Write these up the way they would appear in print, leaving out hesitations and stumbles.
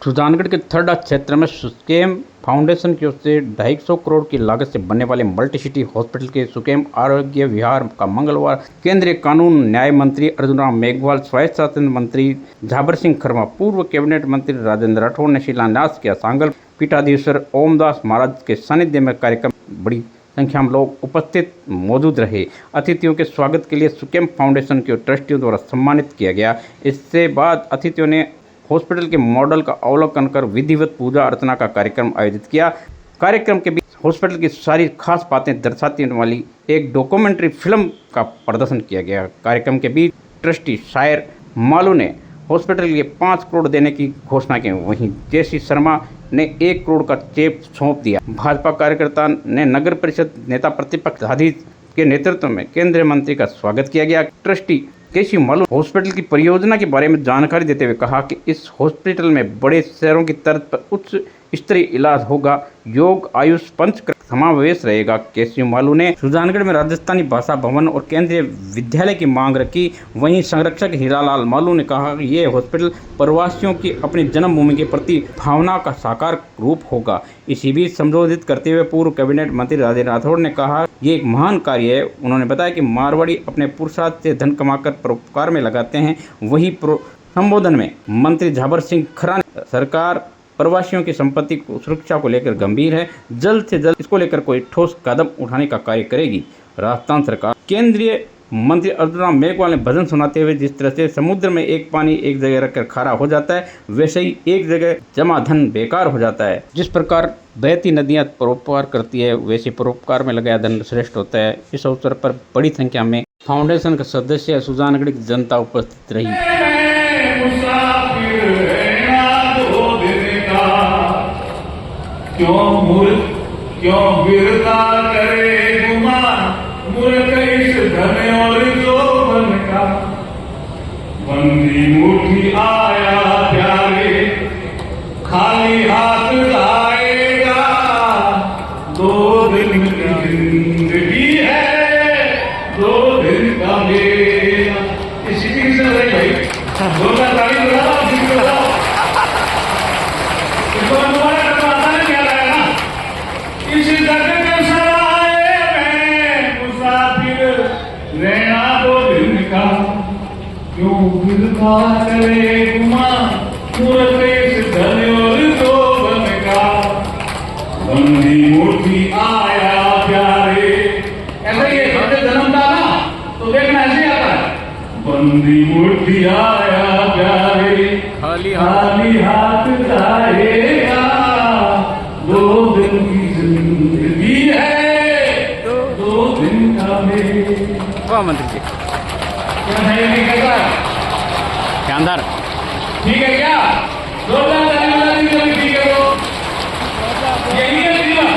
सुजानगढ़ के थर्डा क्षेत्र में सुकेम फाउंडेशन की ओर से 250 करोड़ की लागत से बनने वाले मल्टी सिटी हॉस्पिटल के सुकेम आरोग्य विहार का मंगलवार केंद्रीय कानून न्याय मंत्री अर्जुन राम मेघवाल, स्वायत्त शासन मंत्री झाबर सिंह खरमा, पूर्व कैबिनेट मंत्री राजेंद्र राठौड़ ने शिलान्यास किया। सांगल पीठाधीश्वर ओमदास महाराज के सानिध्य में कार्यक्रम बड़ी संख्या में लोग उपस्थित मौजूद रहे। अतिथियों के स्वागत के लिए सुकेम फाउंडेशन के ट्रस्टियों द्वारा सम्मानित किया गया। इससे बाद अतिथियों ने हॉस्पिटल के मॉडल का अवलोकन कर विधिवत पूजा अर्चना का कार्यक्रम आयोजित किया। कार्यक्रम के बीच हॉस्पिटल की सारी खास बातें दर्शाती वाली एक डॉक्यूमेंट्री फिल्म का प्रदर्शन किया गया। कार्यक्रम के बीच ट्रस्टी शायर मालू ने हॉस्पिटल के लिए 5 करोड़ देने की घोषणा की। वहीं जेसी शर्मा ने 1 करोड़ का चेक सौंप दिया। भाजपा कार्यकर्ता ने नगर परिषद नेता प्रतिपक्ष हादी के नेतृत्व में केंद्रीय मंत्री का स्वागत किया गया। ट्रस्टी केसी मालू हॉस्पिटल की परियोजना के बारे में जानकारी देते हुए कहा कि इस हॉस्पिटल में बड़े शहरों की तर्ज पर उच्च स्तरीय इलाज होगा, योग आयुष पंच का समावेश रहेगा। केसी मालू ने सुजानगढ़ में राजस्थानी भाषा भवन और केंद्रीय विद्यालय की मांग रखी। वहीं संरक्षक हीरालाल मालू ने कहा कि ये हॉस्पिटल प्रवासियों की अपनी जन्मभूमि के प्रति भावना का साकार रूप होगा। इसी बीच संबोधित करते हुए पूर्व कैबिनेट मंत्री राजेंद्र राठौड़ ने कहा ये एक महान कार्य है। उन्होंने बताया कि मारवाड़ी अपने पुरुषार्थ से धन कमाकर परोपकार में लगाते हैं। वहीं संबोधन में मंत्री झाबर सिंह खरा ने सरकार प्रवासियों की संपत्ति को सुरक्षा को लेकर गंभीर है, जल्द से जल्द इसको लेकर कोई ठोस कदम उठाने का कार्य करेगी। राजस्थान सरकार केंद्रीय मंत्री अर्जुन राम मेघवाल ने भजन सुनाते हुए जिस तरह से समुद्र में एक पानी एक जगह रखकर खारा हो जाता है, वैसे ही एक जगह जमा धन बेकार हो जाता है। जिस प्रकार बहती नदियां परोपकार करती है, वैसे परोपकार में लगाया धन श्रेष्ठ होता है। इस अवसर पर बड़ी संख्या में फाउंडेशन के सदस्य सुजानगढ़ की जनता उपस्थित रही। क्यों गिरता करे गुमान मूर्ख इस धन और जोबन का। बंदी मुट्ठी आया प्यारे खाली हाथ आएगा। 2 दिन की जिंदगी है, 2 दिन का मेला। इसी से रही भाई जोरदार ताली बजाओ। क्यों गिरता करे गुमान मूर्ख इस धन और जोबन का। बंदी मुट्ठी आया प्यारे। ऐसा ये जन्मता ना तो देखना ऐसे आता है। बंदी मुट्ठी आया प्यारे खाली हाथ जाएगा। 2 दिन की जिंदगी है, 2 दिन का मेला। मंत्री जी शानदार, ठीक है क्या? जोरदार ताली ठीक है। तो यही है जीवन,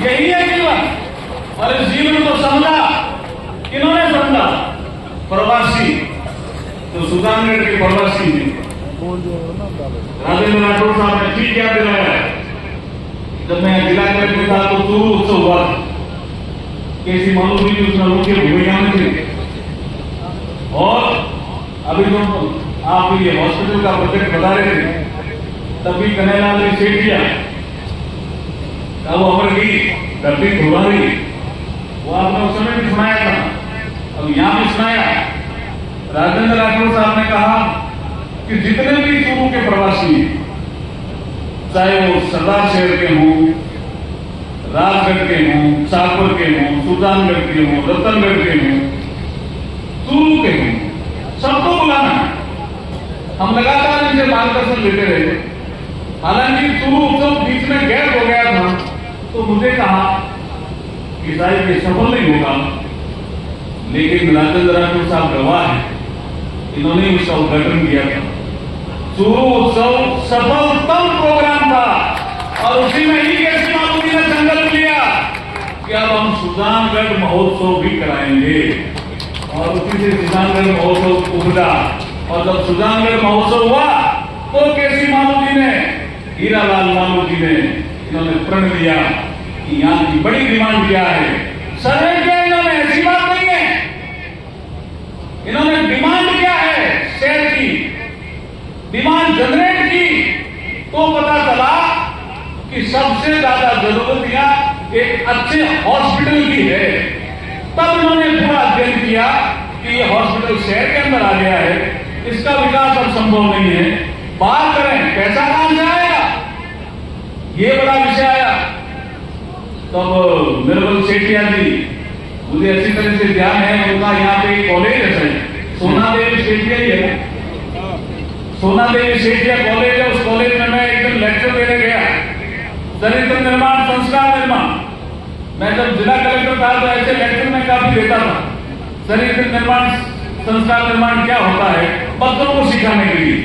यही है जीवन। और इस जीवन को समझा किन्होंने समझा? प्रवासी। तो सुजानगढ़ के प्रवासी राजेंद्र राठौड़ साहब ने ठीक याद दिलाया। जब मैं जिला कलेक्टर था तो चूरू उत्सव हुआ। केसी मालू जी उसका मुख्य भूमिका में थे। और अभी जो आप ये हॉस्पिटल का प्रोजेक्ट बता रहे थे, तभी कन्हैयालाल ने सेठ किया। वो अमर की धरती खुलवा रही, वो आपने उस समय भी सुनाया था, अब यहाँ भी सुनाया। राजेंद्र राठौड़ साहब ने कहा कि जितने भी चूरू के प्रवासी, चाहे वो सरदार शहर के हों, राजगढ़ के हों, शाहपुर के हों, सुजानगढ़ के हों, रतनगढ़ के हों, चूरू के हों, सबको बुलाना है। हम लगातार इनसे मार्गदर्शन लेते रहे। हालांकि चूरू उत्सव बीच में गैप हो गया था, तो मुझे कहा कि शायद ये सफल नहीं होगा, लेकिन राजेंद्र राठौड़ साहब गवाह है, इन्होंने उसका उद्घाटन किया था। चूरू उत्सव सफलतम प्रोग्राम था और उसी में ही केसी मालू जी ने संकल्प लिया कि अब हम सुजानगढ़ महोत्सव भी कराएंगे। और उसी से सुजानगढ़ महोत्सव उभरा। और जब सुजानगढ़ महोत्सव हुआ तो केसी मालू जी ने, हीरालाल मालू जी ने, इन्होंने प्रण लिया कि यहाँ की बड़ी डिमांड क्या है। सर्वे किया इन्होंने, ऐसी बात नहीं है। इन्होंने डिमांड क्या है शहर की, डिमांड जनरेट तो पता चला कि सबसे ज्यादा जरूरत यहाँ एक अच्छे हॉस्पिटल की है। तब उन्होंने पूरा अध्ययन किया कि ये हॉस्पिटल शहर के अंदर आ गया है, इसका विकास अब संभव नहीं है, बात करें पैसा कहां से आएगा, ये बड़ा विषय आया। तब निर्मल सेठिया जी, मुझे अच्छी तरह से ध्यान है, उनका यहाँ पे कॉलेज है, सोना देवी सेठिया ही है, सोना देवी सेठिया कॉलेज है। उस कॉलेज में मैं एक दिन लेक्चर देने गया, चरित्र निर्माण संस्कार निर्माण। मैं जब जिला कलेक्टर था तो ऐसे लेक्चर में काफी देता था। चरित्र निर्माण संस्कार निर्माण क्या होता है, बच्चों को सिखाने के लिए।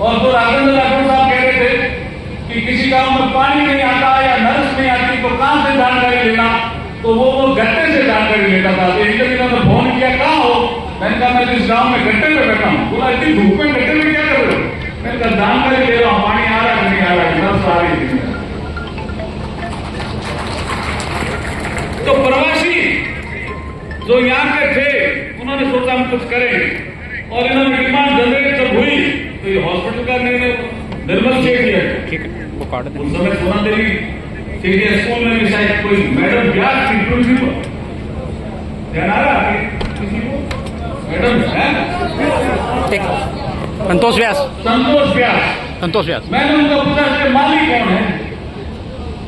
और तो राजेंद्र राठौर साहब कह रहे थे कि किसी गांव में पानी नहीं आता या नर्स नहीं आती तो कहां से जानकारी लेना, तो वो गट्टे से जानकारी लेता था। तो एक दिन इन्होंने फोन किया, कहां हो? मैंने कहा मैं इस गांव में गट्टे पे बैठा हूं। बोला इतनी धूप में गट्टे में क्या कर रहे हो? मैंने कहा जानकारी ले रहा हूं, पानी आ रहा है नहीं आ रहा है, नर्स आ रही है। तो प्रवासी जो यहाँ के थे उन्होंने सोचा हम कुछ करें, और इन्होंने डिमांड जनरेट जब हुई तो ये हॉस्पिटल का निर्णय निर्मल सेठिया, ठीक है, वो काट दें। उस समय सोना देवी सेठिया स्कूल में भी शायद कोई मैडम व्यास की प्रिंसिपल, ध्यान आ रहा है किसी को? मैडम है ठीक, संतोष व्यास, संतोष व्यास, संतोष व्यास। मैंने उनका पूछा इसके मालिक कौन है?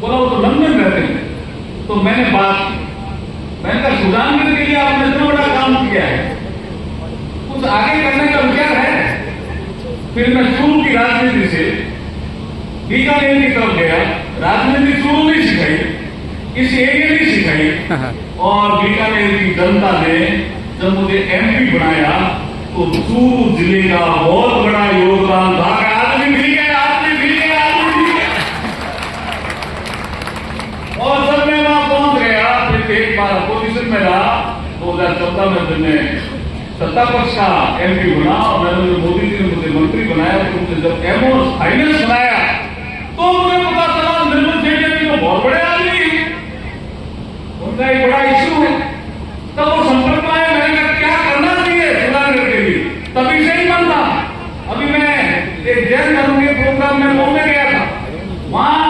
बोला वो तो लंदन रहते हैं। तो मैंने बात, मैंने कहा सुजानगढ़ के लिए आपने इतना बड़ा काम किया है, कुछ आगे करने का विचार है? फिर मैं शुरू की राजनीति से बीकानेर की तरफ गया। राजनीति शुरू नहीं सिखाई, इस एरिया नहीं सिखाई। और बीकानेर की जनता ने जब मुझे एमपी बनाया तो चूरू जिले का बहुत बड़ा योगदान था। आदमी भी गए, आदमी भी गए, आदमी भी गए। और जब मैं वहां पहुंच गया, फिर एक बार अपोजिशन में रहा, 2014 में मैंने सत्ता पक्ष का एमपी बना और नरेंद्र मोदी जी ने मुझे मंत्री बनाया। तो मुझे जब एमओ फाइनेंस बनाया तो मुझे पता चला निर्मल सेठिया जी तो बहुत बड़े आदमी हैं, उनका एक बड़ा इश्यू है। तब वो संपर्क में आए, मैंने कहा क्या करना चाहिए सुधार के लिए, तभी से ही बनता। अभी मैं एक जैन धर्म के प्रोग्राम में बोलने गया था, वहां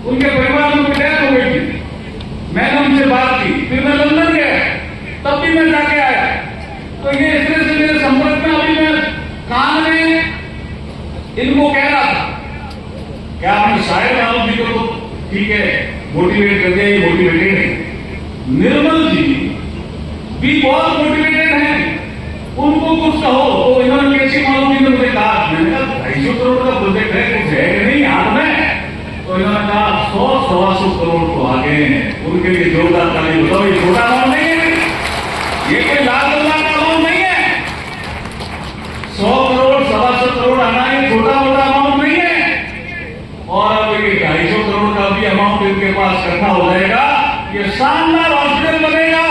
उनके परिवार में डेथ हो गई थी। मैंने उनसे बात की, फिर मैं लंदन गया, तब भी मैं जाके आया। तो ये इस तरह से मेरे संपर्क में, अभी मैं कान में इनको कह रहा था क्या आपने शायद राहुल जी को तो ठीक है मोटिवेट कर दिया, ये मोटिवेटेड है। निर्मल जी भी बहुत मोटिवेटेड हैं, उनको कुछ कहो तो इन्होंने कैसी मालूम जी ने मुझे कहा, मैंने कहा 250 करोड़ का प्रोजेक्ट है, कुछ है कि नहीं हाथ में? तो इन्होंने कहा 100-125 करोड़ तो आ गए हैं, उनके लिए जोरदार ताली बताओ। ये छोटा अमाउंट नहीं है, ये कोई लाख का अमाउंट नहीं है। 100 करोड़ 125 करोड़ आना ये छोटा मोटा अमाउंट नहीं है। और अब ये 250 करोड़ का भी अमाउंट इनके पास इकट्ठा हो जाएगा, ये शानदार हॉस्पिटल बनेगा।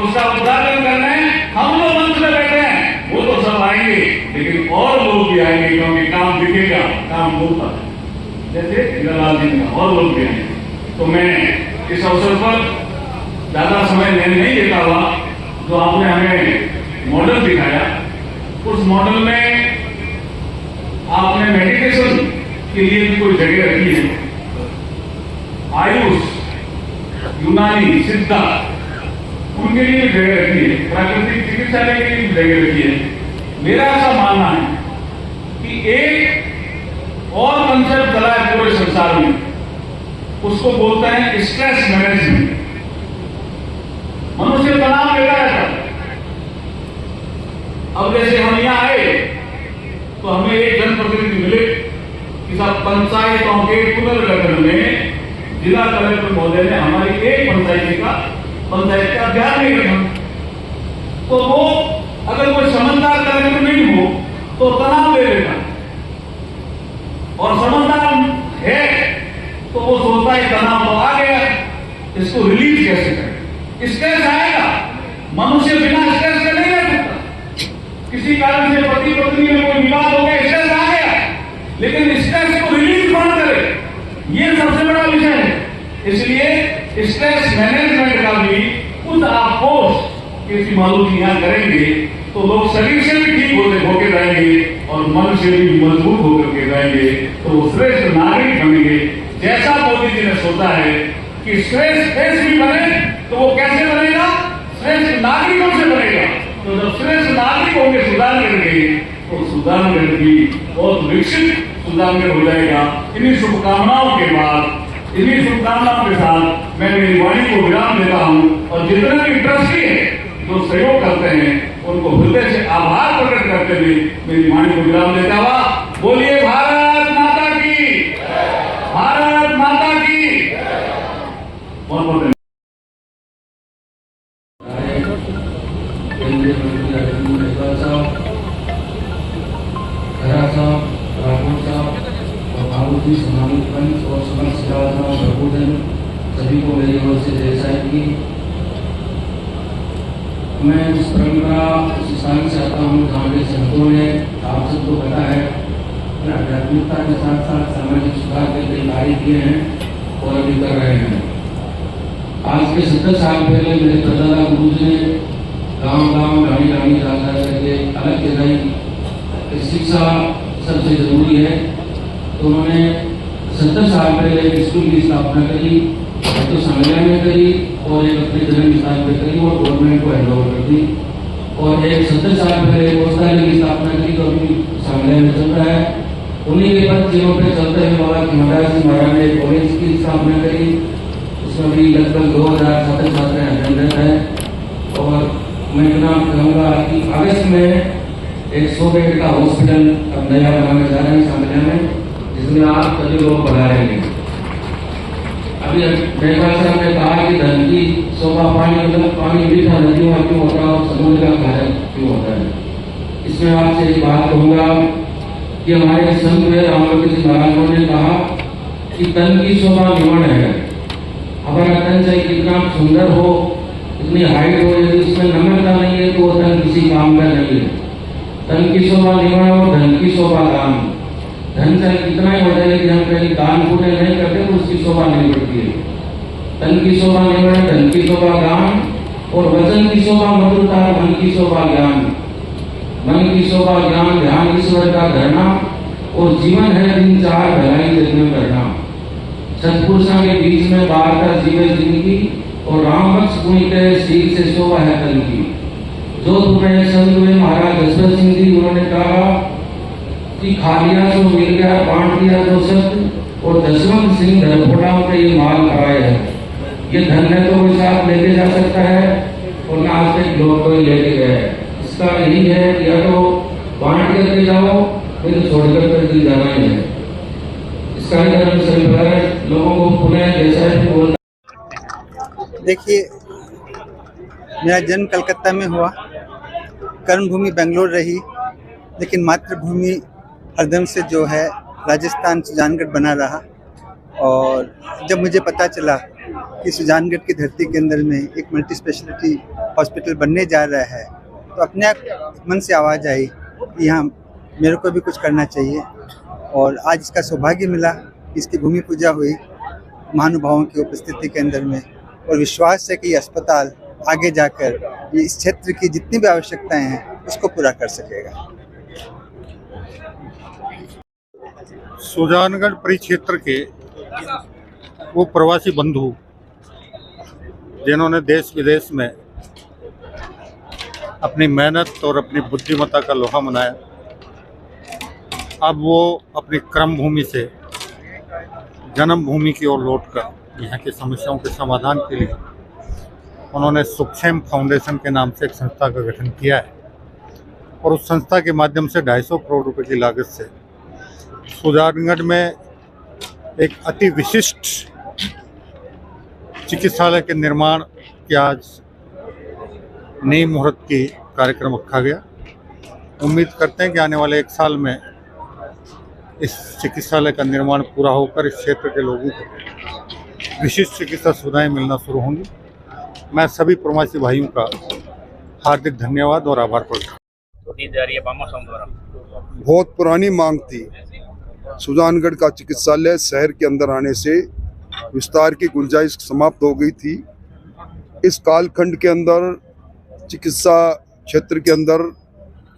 उसका उद्घाटन करने हम लोग मंच में बैठे हैं, वो तो सब आएंगे, लेकिन और लोग भी आएंगे, क्योंकि काम दिखेगा, काम होता है, जैसे हीरालाल जी का, और लोग भी आएंगे। तो मैं इस अवसर पर ज्यादा समय नहीं देता हुआ, जो आपने हमें मॉडल दिखाया, उस मॉडल में आपने मेडिटेशन के लिए भी कोई जगह रखी है, आयुष, यूनानी, सिद्धा, उनके लिए भी जगह रखी है, प्राकृतिक चिकित्सालय के लिए भी जगह रखी है। मेरा ऐसा मानना है कि एक और कंसेप्ट चला है पूरे संसार में, उसको बोलते हैं स्ट्रेस मैनेजमेंट। मनुष्य तनाव लेता रहता है। अब जैसे हम यहां आए तो हमें एक जनप्रतिनिधि मिले कि साहब पंचायतों के पुनर्गठन में जिला कलेक्टर महोदय ने हमारी एक पंचायत का ध्यान नहीं रखा। तो वो अगर कोई समझदार कलेक्टर नहीं हो तो तनाव ले लेगा, और समझदार है तो वो सोचता है तनाव तो आ गया, इसको रिलीज कैसे करें। स्ट्रेस आएगा, मनुष्य बिना स्ट्रेस के नहीं रह सकता। किसी कारण से पति पत्नी में कोई विवाद हो गया, स्ट्रेस आ गया, लेकिन स्ट्रेस को रिलीज कौन करे, ये सबसे बड़ा विषय है। इसलिए स्ट्रेस मैनेजमेंट का भी कुछ आप कोर्स किसी मालूम यहां करेंगे तो लोग शरीर से भी ठीक होके जाएंगे और मन से भी मजबूत होकर के जाएंगे। तो वो श्रेष्ठ नागरिक बनेंगे। जैसा मोदी जी ने सोचा है कि श्रेष्ठ देश भी बने, तो वो कैसे बनेगा? श्रेष्ठ नागरिकों से बनेगा। तो जब श्रेष्ठ नागरिक होंगे सुधारगढ़ के, तो सुधारगढ़ भी बहुत विकसित सुधारगढ़ हो जाएगा। इन्हीं शुभकामनाओं के बाद, इन्हीं शुभकामनाओं के साथ मैं मेरी वाणी को विराम देता हूँ। और जितने भी ट्रस्टी हैं जो सहयोग करते हैं, उनको हृदय से आभार प्रकट करते हुए मेरी वाणी को विराम देता हुआ, बोलिए भारत माता की, भारत माता की। बहुत बहुत सभी को मेरी ओर से जय साहिब की। मैं उस परंपरा उस स्थान से आता हूँ जहाँ के संतों ने, आप सबको पता है, आध्यात्मिकता के साथ साथ सामाजिक सुधार के कई कार्य किए हैं और अभी कर रहे हैं। आज के 70 साल पहले मेरे परदादा गुरु जी ने गाँव गाड़ी जा करके अलग जगह शिक्षा सबसे जरूरी है, तो उन्होंने 70 साल पहले एक स्कूल की स्थापना करी, तो सांगला में करी और एक अपने जन्म स्थान पर करी और गवर्नमेंट को हैंड ओवर कर दी। और एक 70 साल पहले पुस्तकालय की स्थापना की, तो अभी सांगला में चल रहा है। उन्हीं के पद जीवन पे चलते हुए बाबा खिमराज सिंह महाराज ने कॉलेज की स्थापना करी, उसमें भी लगभग 2000 छात्र छात्राएं अटेंडेंट हैं। और मैं इतना कहूँगा कि अगस्त में एक 100 बेड का हॉस्पिटल अब नया बनाने जा रहे हैं सांगला में, जिसमें आप सभी लोग बढ़ाएंगे। अभी मेघवाल साहब ने कहा कि धन की शोभा पानी, मतलब पानी मीठा नदियों में क्यों होता है और समुद्र का खारा क्यों होता है। इसमें आपसे एक बात कहूँगा कि हमारे संत रामलोक जी महाराज ने कहा कि तन की शोभा निवण है। हमारा तन चाहे कितना सुंदर हो, इतनी हाइट हो, यदि उसमें नम्रता नहीं है तो वो तन किसी काम का नहीं है। तन की शोभा निवण और धन की शोभा दान। धन चाहे कितना ही हो जाए कि हम कहीं दान पुण्य नहीं करते तो उसकी शोभा नहीं बढ़ती है। तन की शोभा निवण, धन की शोभा दान, और वचन की शोभा मधुरता, मन की शोभा ज्ञान। मन की शोभा ज्ञान, ध्यान ईश्वर का धरना, और जीवन है दिन चार भलाई जग में करना। सत्पुरुषों के बीच में बाहर का जीवन जिंदगी, और राम बख्श पुण्य के सीख से शोभा है तन की। जोधपुर में संत हुए महाराज दशरथ सिंह जी, उन्होंने कहा कि खा लिया जो मिल गया, बांट दिया जो सत्य, और दशवंत सिंह धरफोटाओं के ये माल कराए है। ये धन है तो कोई साथ लेके जा सकता है, और ना आज तक लोग कोई लेके गए। इसका यही है कि या तो बांट करके जाओ, फिर छोड़कर कर जाना ही है। इसका ही धर्म सर्वप्रथम लोगों को पुनः जैसा है बोलता। देखिए, मेरा जन्म कलकत्ता में हुआ, कर्मभूमि बेंगलोर रही, लेकिन मातृभूमि हरदम से जो है राजस्थान सुजानगढ़ बना रहा। और जब मुझे पता चला कि सुजानगढ़ की धरती के अंदर में एक मल्टी स्पेशलिटी हॉस्पिटल बनने जा रहा है, तो अपने आप मन से आवाज़ आई कि यहाँ मेरे को भी कुछ करना चाहिए। और आज इसका सौभाग्य मिला, इसकी भूमि पूजा हुई महानुभावों की उपस्थिति के अंदर में, और विश्वास है कि ये अस्पताल आगे जाकर ये इस क्षेत्र की जितनी भी आवश्यकताएं हैं उसको पूरा कर सकेगा। सुजानगढ़ परिक्षेत्र के वो प्रवासी बंधु जिन्होंने देश विदेश में अपनी मेहनत और अपनी बुद्धिमत्ता का लोहा मनाया, अब वो अपनी कर्म भूमि से जन्मभूमि की ओर लौटकर यहाँ की समस्याओं के समाधान के लिए उन्होंने सुखक्षेम फाउंडेशन के नाम से एक संस्था का गठन किया है। और उस संस्था के माध्यम से 250 करोड़ रुपए की लागत से सुजानगढ़ में एक अति विशिष्ट चिकित्सालय के निर्माण की आज नई मुहूर्त की कार्यक्रम रखा गया। उम्मीद करते हैं कि आने वाले 1 साल में इस चिकित्सालय का निर्माण पूरा होकर इस क्षेत्र के लोगों को विशिष्ट चिकित्सा सुविधाएं मिलना शुरू होंगी। मैं सभी प्रवासी भाइयों का हार्दिक धन्यवाद और आभार प्रकट करता हूं। बहुत पुरानी मांग थी, सुजानगढ़ का चिकित्सालय शहर के अंदर आने से विस्तार की गुंजाइश समाप्त हो गई थी। इस कालखंड के अंदर चिकित्सा क्षेत्र के अंदर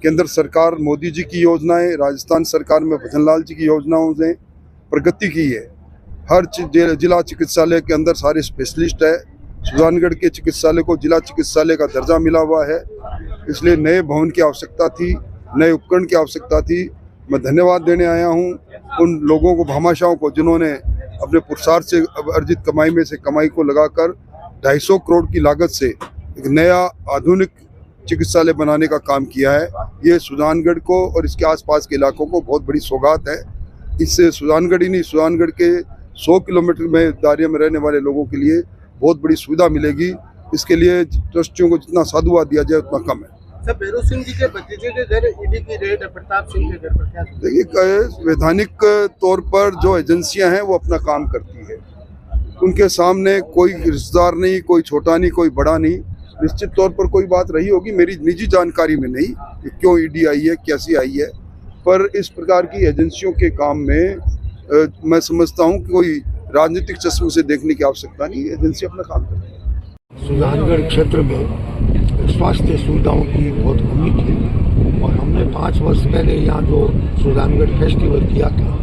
केंद्र सरकार मोदी जी की योजनाएं, राजस्थान सरकार में भजनलाल जी की योजनाओं से प्रगति की है। हर जिला चिकित्सालय के अंदर सारे स्पेशलिस्ट है। सुजानगढ़ के चिकित्सालय को जिला चिकित्सालय का दर्जा मिला हुआ है, इसलिए नए भवन की आवश्यकता थी, नए उपकरण की आवश्यकता थी। मैं धन्यवाद देने आया हूं उन लोगों को, भामाशाहों को, जिन्होंने अपने पुरुषार्थ से अर्जित कमाई में से कमाई को लगाकर 250 करोड़ की लागत से एक नया आधुनिक चिकित्सालय बनाने का काम किया है। ये सुजानगढ़ को और इसके आसपास के इलाकों को बहुत बड़ी सौगात है। इससे सुजानगढ़ ही नहीं, सुजानगढ़ के 100 किलोमीटर में दायरे में रहने वाले लोगों के लिए बहुत बड़ी सुविधा मिलेगी। इसके लिए ट्रस्टियों को जितना साधुवाद दिया जाए उतना कम है। सर, भैरव सिंह जी के भतीजे के घर ईडी की रेड है, प्रताप सिंह के घर पर क्या? देखिए, वैधानिक तौर पर जो एजेंसियां हैं वो अपना काम करती है। उनके सामने कोई रिश्तेदार नहीं, कोई छोटा नहीं, कोई बड़ा नहीं। निश्चित तौर पर कोई बात रही होगी, मेरी निजी जानकारी में नहीं कि क्यों ईडी आई है, कैसी आई है, पर इस प्रकार की एजेंसियों के काम में मैं समझता हूं कि कोई राजनीतिक चश्मे से देखने की आवश्यकता नहीं। एजेंसी अपना काम करती है। सुजानगढ़ क्षेत्र में स्वास्थ्य सुविधाओं की बहुत कमी थी और हमने 5 वर्ष पहले यहाँ जो सुजानगढ़ फेस्टिवल किया था,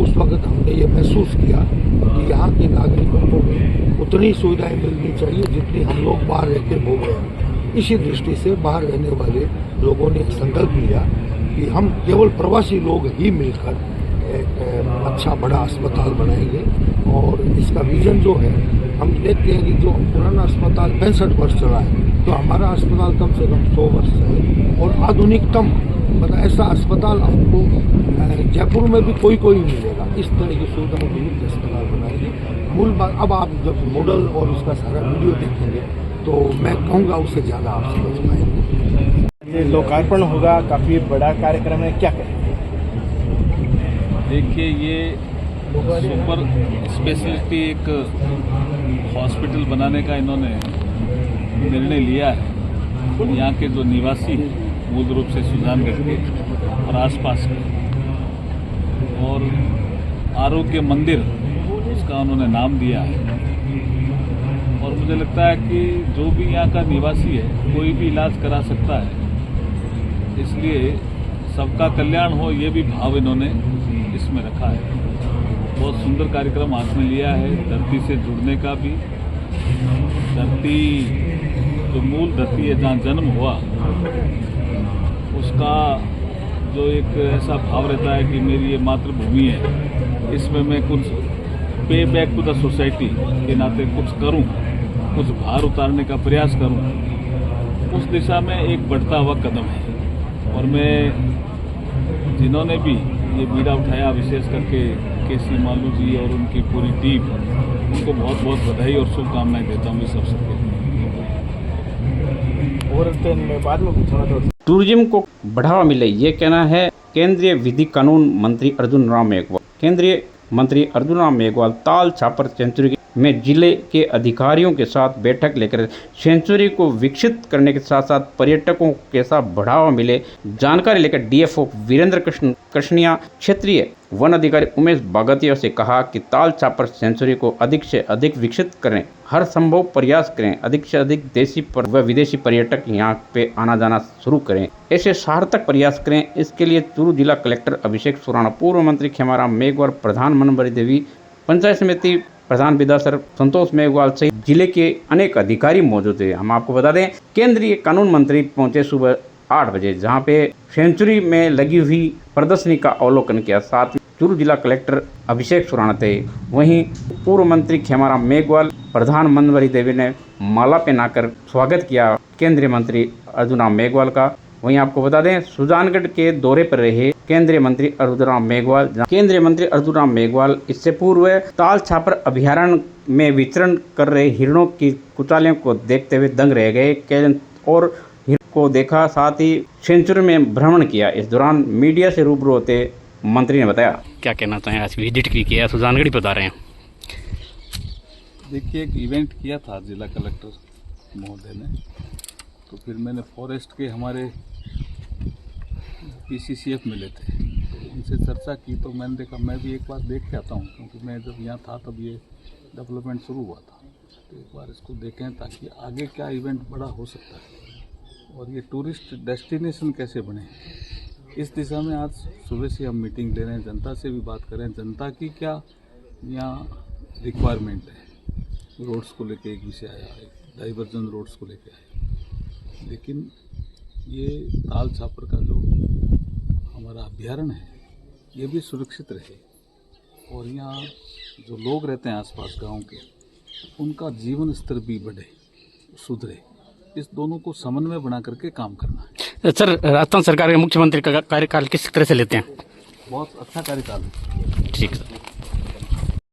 उस वक्त हमने ये महसूस किया कि यहाँ के नागरिकों को उतनी सुविधाएं मिलनी चाहिए जितनी हम लोग बाहर रहते भोग रहे हैं। इसी दृष्टि से बाहर रहने वाले लोगों ने संकल्प लिया कि हम केवल प्रवासी लोग ही मिलकर एक अच्छा बड़ा अस्पताल बनाएंगे। और इसका विजन जो है, हम देखते हैं कि जो पुराना अस्पताल 65 वर्ष चला है, तो हमारा अस्पताल कम से कम 100 वर्ष है और आधुनिकतम मतलब ऐसा अस्पताल आपको जयपुर में भी कोई मिलेगा। इस तरह की सुविधाओं के लिए अस्पताल बनाएंगे। मूल बात, अब आप जब मॉडल और उसका सारा वीडियो देखेंगे तो मैं कहूँगा उससे ज़्यादा आप समझ पाएंगे। ये लोकार्पण होगा, काफ़ी बड़ा कार्यक्रम है, क्या करें? देखिए, ये सुपर स्पेशलिटी एक हॉस्पिटल बनाने का इन्होंने निर्णय लिया है। यहाँ के जो निवासी हैं मूल रूप से सुजानगढ़ के और आसपास के, और आरोग्य मंदिर उसका उन्होंने नाम दिया है। और मुझे लगता है कि जो भी यहाँ का निवासी है कोई भी इलाज करा सकता है, इसलिए सबका कल्याण हो ये भी भाव इन्होंने इसमें रखा है। बहुत सुंदर कार्यक्रम हाथ में लिया है, धरती से जुड़ने का भी। धरती जो मूल धरती है जहाँ जन्म हुआ, उसका जो एक ऐसा भाव रहता है कि मेरी ये मातृभूमि है, इसमें मैं कुछ पे बैक टू द सोसाइटी के नाते कुछ करूं, कुछ भार उतारने का प्रयास करूं, उस दिशा में एक बढ़ता हुआ कदम है। और मैं जिन्होंने भी ये बीड़ा उठाया, विशेष करके केसी मालू जी और उनकी पूरी टीम, उनको बहुत बहुत बधाई और शुभकामनाएं देता हूँ इस अवसर पर। और बाद में थोड़ा टूरिज्म को बढ़ावा मिले, ये कहना है केंद्रीय विधि कानून मंत्री अर्जुन राम मेघवाल। केंद्रीय मंत्री अर्जुन राम मेघवाल ताल छापर सेंचुरी में जिले के अधिकारियों के साथ बैठक लेकर सेंचुरी को विकसित करने के साथ साथ पर्यटकों के साथ बढ़ावा मिले जानकारी लेकर डीएफओ वीरेंद्र कृष्णिया, क्षेत्रीय वन अधिकारी उमेश बागतिया से कहा कि ताल छापर सेंचुरी को अधिक से अधिक विकसित करें, हर संभव प्रयास करें, अधिक से अधिक देशी व विदेशी पर्यटक यहाँ पे आना जाना शुरू करें, ऐसे सार्थक प्रयास करें। इसके लिए चूरू जिला कलेक्टर अभिषेक सुराणा, पूर्व मंत्री खेमाराम मेघवाल, प्रधान मनोहरी देवी, पंचायत समिति प्रधान विधासर संतोष मेघवाल सहित जिले के अनेक अधिकारी मौजूद थे। हम आपको बता दें, केंद्रीय कानून मंत्री पहुंचे सुबह 8 बजे, जहां पे सेंचुरी में लगी हुई प्रदर्शनी का अवलोकन किया। साथ ही चूरू जिला कलेक्टर अभिषेक सुराणा थे। वहीं पूर्व मंत्री खेमाराम मेघवाल, प्रधान मनोहरी देवी ने माला पहनाकर स्वागत किया केंद्रीय मंत्री अर्जुन राम मेघवाल का। वहीं आपको बता दें, सुजानगढ़ के दौरे पर रहे केंद्रीय मंत्री अर्जुन राम मेघवाल, केंद्रीय मंत्री अर्जुन राम मेघवाल इससे पूर्व ताल छापर अभयारण्य में विचरण कर रहे हिरणों की कुचालियों को देखते हुए दंग रह गए और हिरण को देखा, साथ ही सेंचुरी में भ्रमण किया। इस दौरान मीडिया से रूबरू होते मंत्री ने बताया, क्या कहना चाहें, आज विजिट भी किया, सुजानगढ़ बता रहे हैं। देखिए, एक इवेंट किया था जिला कलेक्टर महोदय ने, तो फिर मैंने फॉरेस्ट के हमारे पीसीसीएफ मिले थे, तो उनसे चर्चा की, तो मैंने देखा मैं भी एक बार देख के आता हूँ, क्योंकि मैं जब यहाँ था तब ये डेवलपमेंट शुरू हुआ था, तो एक बार इसको देखें ताकि आगे क्या इवेंट बड़ा हो सकता है और ये टूरिस्ट डेस्टिनेशन कैसे बने, इस दिशा में आज सुबह से हम मीटिंग ले रहे हैं, जनता से भी बात कर रहे हैं, जनता की क्या यहाँ रिक्वायरमेंट है। रोड्स को लेके एक विषय आया है, डाइवर्जन रोड्स को लेके आया, लेकिन ये ताल छापर का जो हमारा अभ्यारण्य है ये भी सुरक्षित रहे और यहाँ जो लोग रहते हैं आसपास गांव के, उनका जीवन स्तर भी बढ़े, सुधरे। इस दोनों को समन्वय बना करके काम करना है। सर, राजस्थान सरकार के मुख्यमंत्री का कार्यकाल किस तरह से लेते हैं? बहुत अच्छा कार्यकाल है। ठीक है सर।